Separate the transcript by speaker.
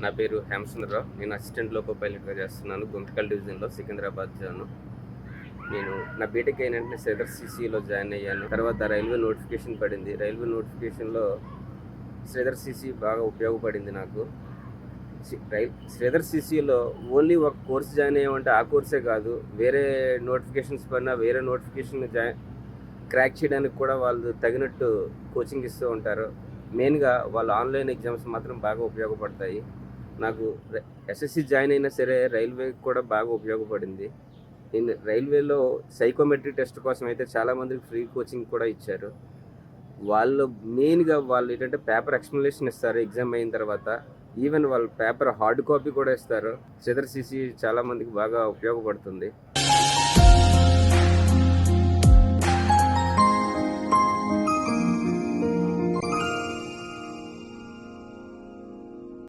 Speaker 1: నా పేరు హేమసుందరరావు. నేను అసిస్టెంట్ లోకో పైలట్గా చేస్తున్నాను గుంతకల్ డివిజన్లో, సికింద్రాబాద్ జోన్. నేను నా బీటెక్ అయిన వెంటనే శ్రీధర్ సిసిలో జాయిన్ అయ్యాను. తర్వాత రైల్వే నోటిఫికేషన్ పడింది. రైల్వే నోటిఫికేషన్లో శ్రీధర్ సిసి బాగా ఉపయోగపడింది నాకు. శ్రీధర్ సిసిలో ఓన్లీ ఒక కోర్స్ జాయిన్ అయ్యామంటే ఆ కోర్సే కాదు, వేరే నోటిఫికేషన్స్ పైన వేరే నోటిఫికేషన్ క్రాక్ చేయడానికి కూడా వాళ్ళు తగినట్టు కోచింగ్ ఇస్తూ ఉంటారు. మెయిన్గా వాళ్ళు ఆన్లైన్ ఎగ్జామ్స్ మాత్రం బాగా ఉపయోగపడతాయి. నాకు ఎస్ఎస్సి జాయిన్ అయినా సరే రైల్వే కూడా బాగా ఉపయోగపడింది. నేను రైల్వేలో సైకోమెట్రీ టెస్ట్ కోసం అయితే చాలామందికి ఫ్రీ కోచింగ్ కూడా ఇచ్చారు. వాళ్ళు మెయిన్గా వాళ్ళు ఏంటంటే పేపర్ ఎక్స్ప్లెనేషన్ ఇస్తారు ఎగ్జామ్ అయిన తర్వాత. ఈవెన్ వాళ్ళు పేపర్ హార్డ్ కాపీ కూడా ఇస్తారు. శ్రీధర్ సిసి చాలామందికి బాగా ఉపయోగపడుతుంది.